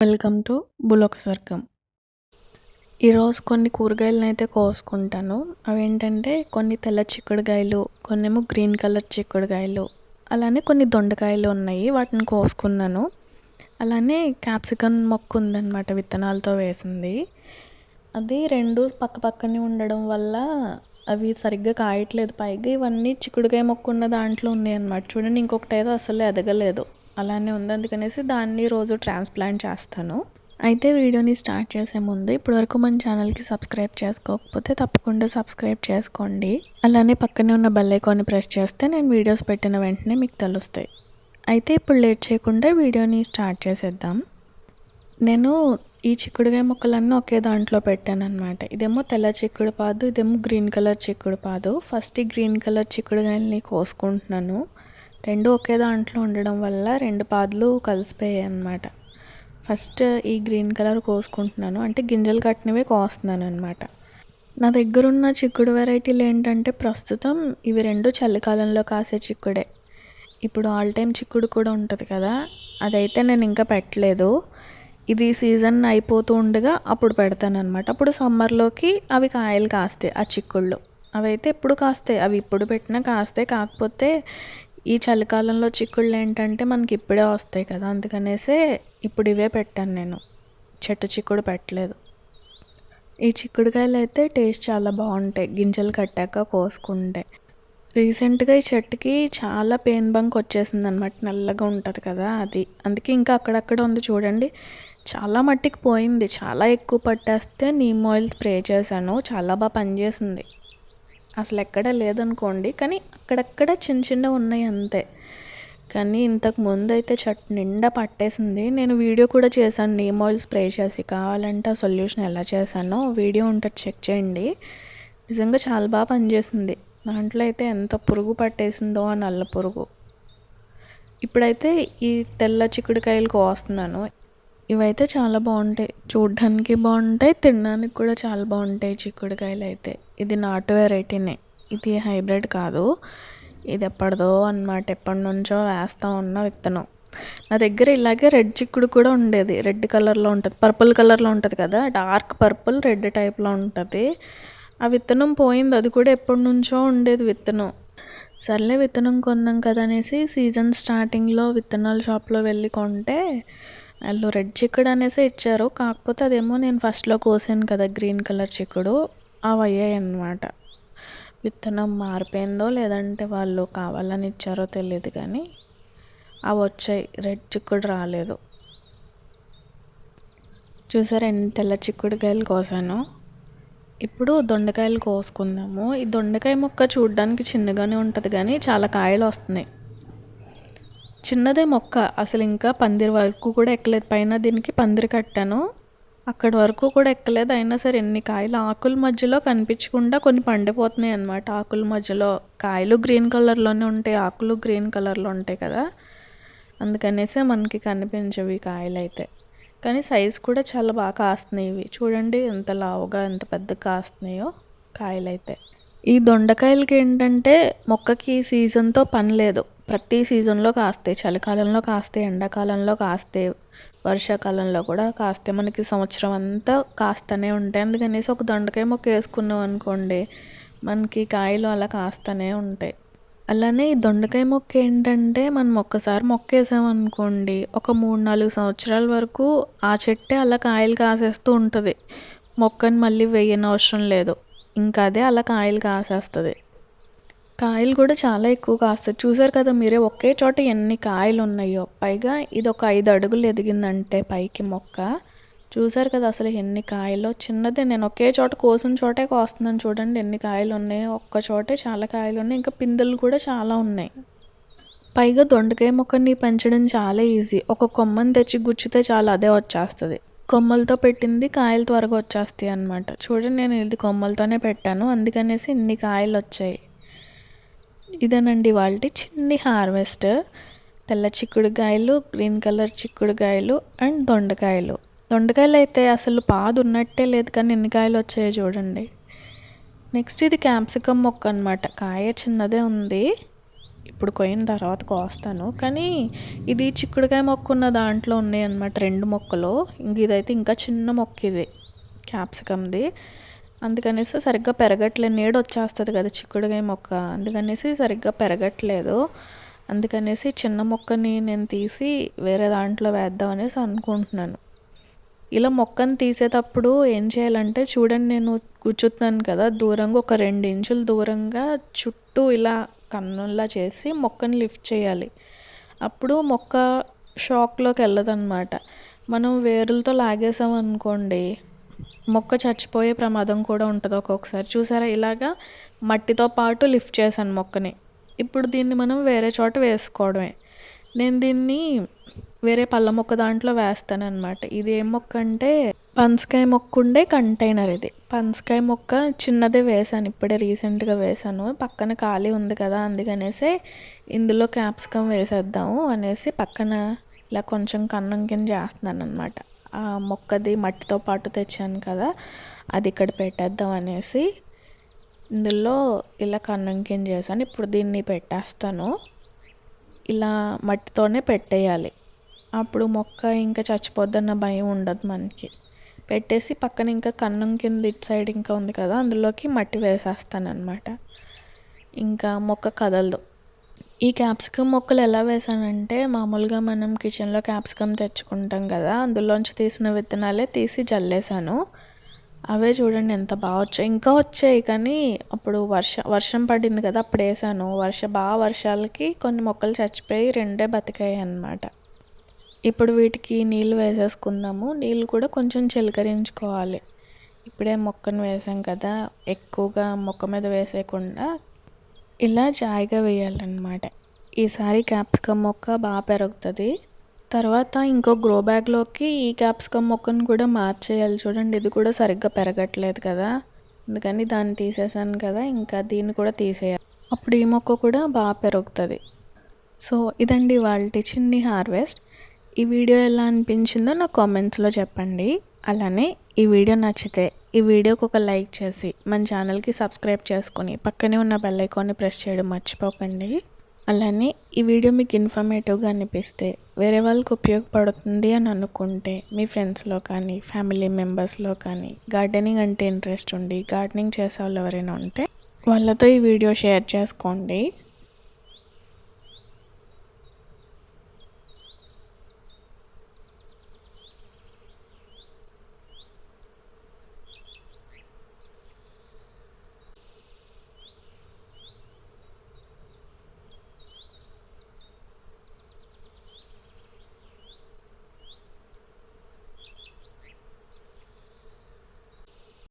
Welcome to భూలోక స్వర్గం. ఈరోజు కొన్ని కూరగాయలను అయితే కోసుకుంటాను. అవేంటంటే కొన్ని తెల్ల చిక్కుడుకాయలు, కొన్నేమో గ్రీన్ కలర్ చిక్కుడుకాయలు, అలానే కొన్ని దొండకాయలు ఉన్నాయి. వాటిని కోసుకున్నాను. అలానే క్యాప్సికమ్ మొక్క ఉందన్నమాట, విత్తనాలతో వేసింది. అది రెండు పక్క పక్కనే ఉండడం వల్ల అవి సరిగ్గా కాయట్లేదు. పైగా ఇవన్నీ చిక్కుడుకాయ మొక్క ఉన్న దాంట్లో ఉన్నాయి అన్నమాట. చూడండి, ఇంకొకటి ఏదో అసలు ఎదగలేదు, అలానే ఉంది. అందుకనేసి దాన్ని రోజు ట్రాన్స్ప్లాంట్ చేస్తాను. అయితే వీడియోని స్టార్ట్ చేసే ముందు ఇప్పటివరకు మన ఛానల్కి సబ్స్క్రైబ్ చేసుకోకపోతే తప్పకుండా సబ్స్క్రైబ్ చేసుకోండి. అలానే పక్కనే ఉన్న బెల్ ఐకాన్ని ప్రెస్ చేస్తే నేను వీడియోస్ పెట్టిన వెంటనే మీకు తెలుస్తాయి. అయితే ఇప్పుడు లేట్ చేయకుండా వీడియోని స్టార్ట్ చేసేద్దాం. నేను ఈ చిక్కుడుకాయ ముక్కలన్నీ ఒకే దాంట్లో పెట్టాను అనమాట. ఇదేమో తెల్ల చిక్కుడు పాదు, ఇదేమో గ్రీన్ కలర్ చిక్కుడు పాదు. ఫస్ట్ ఈ గ్రీన్ కలర్ చిక్కుడుకాయలని కోసుకుంటున్నాను. రెండు ఒకే దాంట్లో ఉండడం వల్ల రెండు పాదులు కలిసిపోయాయి అన్నమాట. ఫస్ట్ ఈ గ్రీన్ కలర్ కోసుకుంటున్నాను, అంటే గింజలు కట్టినవే కోస్తున్నాను అనమాట. నా దగ్గర ఉన్న చిక్కుడు వెరైటీలు ఏంటంటే ప్రస్తుతం ఇవి రెండు చలికాలంలో కాసే చిక్కుడే. ఇప్పుడు ఆల్ టైమ్ చిక్కుడు కూడా ఉంటుంది కదా, అదైతే నేను ఇంకా పెట్టలేదు. ఇది సీజన్ అయిపోతూ ఉండగా అప్పుడు పెడతాను అనమాట. అప్పుడు సమ్మర్లోకి అవి కాయలు కాస్తాయి ఆ చిక్కుళ్ళు. అవైతే ఎప్పుడు కాస్తాయి, అవి ఇప్పుడు పెట్టినా కాస్తాయి. కాకపోతే ఈ చలికాలంలో చిక్కుళ్ళు ఏంటంటే మనకి ఇప్పుడే వస్తాయి కదా, అందుకనేసే ఇప్పుడు ఇవే పెట్టాను నేను. చెట్టు చిక్కుడు పెట్టలేదు. ఈ చిక్కుడుకాయలు అయితే టేస్ట్ చాలా బాగుంటాయి గింజలు కట్టాక కోసుకుంటే. రీసెంట్గా ఈ చెట్టుకి చాలా పెయిన్ బంక్ వచ్చేసింది అనమాట, నల్లగా ఉంటుంది కదా అది. అందుకే ఇంకా అక్కడక్కడ ఉంది చూడండి, చాలా మట్టికి పోయింది. చాలా ఎక్కువ పట్టేస్తే నీమ్ ఆయిల్ స్ప్రే చేశాను, చాలా బాగా పనిచేసింది. అసలు ఎక్కడ లేదనుకోండి, కానీ అక్కడక్కడ చిన్న చిన్నవి ఉన్నాయి అంతే. కానీ ఇంతకు ముందు అయితే చెట్టు నిండా పట్టేసింది. నేను వీడియో కూడా చేశాను నీమ్ ఆయిల్ స్ప్రే చేసి. కావాలంటే ఆ సొల్యూషన్ ఎలా చేశానో వీడియో ఉంటుంది, చెక్ చేయండి. నిజంగా చాలా బాగా పనిచేసింది. దాంట్లో అయితే ఎంత పురుగు పట్టేసిందో, ఆ నల్ల పురుగు. ఇప్పుడైతే ఈ తెల్ల చిక్కుడుకాయలు కోస్తున్నాను. ఇవైతే చాలా బాగుంటాయి, చూడ్డానికి బాగుంటాయి, తినడానికి కూడా చాలా బాగుంటాయి చిక్కుడుకాయలు అయితే. ఇది నాటు వెరైటీనే, ఇది హైబ్రిడ్ కాదు. ఇది ఎప్పటిదో అన్నమాట, ఎప్పటి నుంచో వేస్తూ ఉన్న విత్తనం. నా దగ్గర ఇలాగే రెడ్ చిక్కుడు కూడా ఉండేది. రెడ్ కలర్లో ఉంటుంది, పర్పుల్ కలర్లో ఉంటుంది కదా, డార్క్ పర్పుల్ రెడ్ టైప్లో ఉంటుంది. ఆ విత్తనం పోయింది, అది కూడా ఎప్పటి నుంచో ఉండేది విత్తనం. సర్లే విత్తనం కొందాం కదా అనేసి సీజన్ స్టార్టింగ్లో విత్తనాల షాప్లో వెళ్ళి కొంటే వాళ్ళు రెడ్ చిక్కుడు అనేసి ఇచ్చారు. కాకపోతే అదేమో నేను ఫస్ట్లో కోసాను కదా గ్రీన్ కలర్ చిక్కుడు, అవి అయ్యాయి అన్నమాట. విత్తనం మారిపోయిందో లేదంటే వాళ్ళు కావాలని ఇచ్చారో తెలియదు, కానీ అవి వచ్చాయి, రెడ్ చిక్కుడు రాలేదు. చూసారా ఎన్ని తెల్ల చిక్కుడుకాయలు కోసాను. ఇప్పుడు దొండకాయలు కోసుకుందాము. ఈ దొండకాయ మొక్క చూడడానికి చిన్నగానే ఉంటుంది, కానీ చాలా కాయలు వస్తున్నాయి. చిన్నదే మొక్క, అసలు ఇంకా పందిరి వరకు కూడా ఎక్కలేదు. పైన దీనికి పందిరి కట్టాను, అక్కడి వరకు కూడా ఎక్కలేదు. అయినా సరే ఎన్ని కాయలు ఆకుల మధ్యలో కనిపించకుండా కొన్ని పండిపోతున్నాయి అన్నమాట. ఆకుల మధ్యలో కాయలు గ్రీన్ కలర్లోనే ఉంటాయి, ఆకులు గ్రీన్ కలర్లో ఉంటాయి కదా, అందుకనేసి మనకి కనిపించవి కాయలు అయితే. కానీ సైజు కూడా చాలా బాగా కాస్తున్నాయి ఇవి. చూడండి ఎంత లావుగా ఎంత పెద్దగా కాస్తున్నాయో కాయలైతే. ఈ దొండకాయలకి ఏంటంటే మొక్కకి సీజన్తో పని లేదు, ప్రతి సీజన్లో కాస్తాయి. చలికాలంలో కాస్తాయి, ఎండాకాలంలో కాస్తాయి, వర్షాకాలంలో కూడా కాస్తాయి. మనకి సంవత్సరం అంతా కాస్తూనే ఉంటాయి. అందుకనేసి ఒక దొండకాయ మొక్క వేసుకున్నాం అనుకోండి, మనకి కాయలు అలా కాస్తూనే ఉంటాయి. అలానే ఈ దొండకాయ మొక్క ఏంటంటే మనం ఒక్కసారి మొక్క వేసామనుకోండి, ఒక 3-4 సంవత్సరాల వరకు ఆ చెట్టే అలా కాయలు కాసేస్తూ ఉంటుంది. మొక్కని మళ్ళీ వేయనవసరం లేదు, ఇంకా అదే అలా కాయలు కాసేస్తుంది. కాయలు కూడా చాలా ఎక్కువ కాస్తాయి. చూసారు కదా మీరే ఒకే చోట ఎన్ని కాయలు ఉన్నాయో. పైగా ఇది ఒక 5 అడుగులు ఎదిగిందంటే పైకి మొక్క. చూసారు కదా అసలు ఎన్ని కాయలు. చిన్నదే, నేను ఒకే చోట కోసిన చోటే కోస్తున్నాను. చూడండి ఎన్ని కాయలు ఉన్నాయి, ఒక్క చోటే చాలా కాయలు ఉన్నాయి, ఇంకా పిందెలు కూడా చాలా ఉన్నాయి. పైగా దొండకాయ మొక్కని పెంచడం చాలా ఈజీ. ఒక కొమ్మని తెచ్చి గుచ్చితే చాలా అదే వచ్చేస్తుంది. కొమ్మలతో పెట్టింది కాయలు త్వరగా వచ్చేస్తాయి అన్నమాట. చూడండి నేను ఇది కొమ్మలతోనే పెట్టాను, అందుకనేసి ఇన్ని కాయలు వచ్చాయి. ఇదేనండి వాళ్ళ చిన్ని హార్వెస్ట్. తెల్ల చిక్కుడుకాయలు, గ్రీన్ కలర్ చిక్కుడుకాయలు అండ్ దొండకాయలు. దొండకాయలు అయితే అసలు పాదు ఉన్నట్టే లేదు, కానీ ఎన్ని కాయలు వచ్చాయో చూడండి. నెక్స్ట్ ఇది క్యాప్సికమ్ మొక్క అనమాట. కాయ చిన్నదే ఉంది. ఇప్పుడు కొయిన తర్వాత కోస్తాను. కానీ ఇది చిక్కుడుకాయ మొక్క ఉన్న దాంట్లో ఉన్నాయన్నమాట 2 మొక్కలు. ఇదైతే ఇంకా చిన్న మొక్క ఇది క్యాప్సికమ్‌ది. అందుకనేసి సరిగ్గా పెరగట్లేదు. నీడొచ్చేస్తది కదా చిక్కుడుకాయ మొక్క. అందుకనేసి సరిగ్గా పెరగట్లేదు. అందుకనేసి చిన్న మొక్కని నేను తీసి వేరే దాంట్లో వేద్దాం అనేసి అనుకుంటున్నాను. ఇలా మొక్కను తీసేటప్పుడు ఏం చేయాలంటే చూడండి, నేను కూర్చుతున్నాను కదా, దూరంగా ఒక 2 ఇంచుల దూరంగా చుట్టూ ఇలా కన్నుల్లా చేసి మొక్కని లిఫ్ట్ చేయాలి. అప్పుడు మొక్క షాక్లోకి వెళ్ళదన్నమాట. మనం వేరులతో లాగేసాం అనుకోండి, మొక్క చచ్చిపోయే ప్రమాదం కూడా ఉంటుంది ఒక్కొక్కసారి. చూసారా, ఇలాగా మట్టితో పాటు లిఫ్ట్ చేశాను మొక్కని. ఇప్పుడు దీన్ని మనం వేరే చోట వేసుకోవడమే. నేను దీన్ని వేరే పళ్ళ మొక్క దాంట్లో వేస్తానన్నమాట. ఇది ఏం మొక్క అంటే పనసకాయ మొక్క ఉండే కంటైనర్ ఇది. పనసకాయ మొక్క చిన్నదే వేశాను, ఇప్పుడే రీసెంట్గా వేశాను. పక్కన ఖాళీ ఉంది కదా, అందుకనేసి ఇందులో క్యాప్సికమ్ వేసేద్దాము అనేసి పక్కన ఇలా కొంచెం కన్నం కింద చేస్తున్నాను అనమాట. ఆ మొక్కది మట్టితో పాటు తెచ్చాను కదా, అది ఇక్కడ పెట్టేద్దాం అనేసి ఇందులో ఇలా కన్నం కింద చేశాను. ఇప్పుడు దీన్ని పెట్టేస్తాను. ఇలా మట్టితోనే పెట్టేయాలి. అప్పుడు మొక్క ఇంకా చచ్చిపోద్దన్న భయం ఉండదు మనకి. పెట్టేసి పక్కన ఇంకా కన్నం కింద ఇటు సైడ్ ఇంకా ఉంది కదా, అందులోకి మట్టి వేసేస్తానమాట. ఇంకా మొక్క కదలదు. ఈ క్యాప్సికమ్ మొక్కలు ఎలా వేసానంటే, మామూలుగా మనం కిచెన్లో క్యాప్సికమ్ తెచ్చుకుంటాం కదా, అందులోంచి తీసిన విత్తనాలే తీసి జల్లేసాను. అవే చూడండి ఎంత బాగా వచ్చాయి. ఇంకా వచ్చాయి కానీ అప్పుడు వర్షం పడింది కదా, అప్పుడు వేసాను. వర్షాలకి కొన్ని మొక్కలు చచ్చిపోయి 2 బతికాయి అన్నమాట. ఇప్పుడు వీటికి నీళ్ళు వేసేసుకుందాము. నీళ్ళు కూడా కొంచెం చిలకరించుకోవాలి. ఇప్పుడే మొక్కను వేసాం కదా, ఎక్కువగా మొక్క మీద వేసేయకుండా ఇలా జాయిగా వేయాలన్నమాట. ఈసారి క్యాప్సికమ్ మొక్క బాగా పెరుగుతుంది. తర్వాత ఇంకో గ్రో బ్యాగ్లోకి ఈ క్యాప్సికమ్ మొక్కను కూడా మార్చేయాలి. చూడండి, ఇది కూడా సరిగ్గా పెరగట్లేదు కదా, అందుకని దాన్ని తీసేసాను కదా, ఇంకా దీన్ని కూడా తీసేయాలి. అప్పుడు ఈ మొక్క కూడా బాగా పెరుగుతుంది. సో ఇదండి వాళ్ళ చిన్ని హార్వెస్ట్. ఈ వీడియో ఎలా అనిపించిందో నాకు కామెంట్స్లో చెప్పండి. అలానే ఈ వీడియో నచ్చితే ఈ వీడియోకి ఒక లైక్ చేసి మన ఛానల్కి సబ్స్క్రైబ్ చేసుకొని పక్కనే ఉన్న బెల్ ఐకాన్ని ప్రెస్ చేయడం మర్చిపోకండి. అలానే ఈ వీడియో మీకు ఇన్ఫర్మేటివ్గా అనిపిస్తే, వేరే వాళ్ళకి ఉపయోగపడుతుంది అని అనుకుంటే మీ ఫ్రెండ్స్లో కానీ ఫ్యామిలీ మెంబర్స్లో కానీ గార్డెనింగ్ అంటే ఇంట్రెస్ట్ ఉండి గార్డెనింగ్ చేసే వాళ్ళు ఎవరైనా ఉంటే వాళ్ళతో ఈ వీడియో షేర్ చేసుకోండి.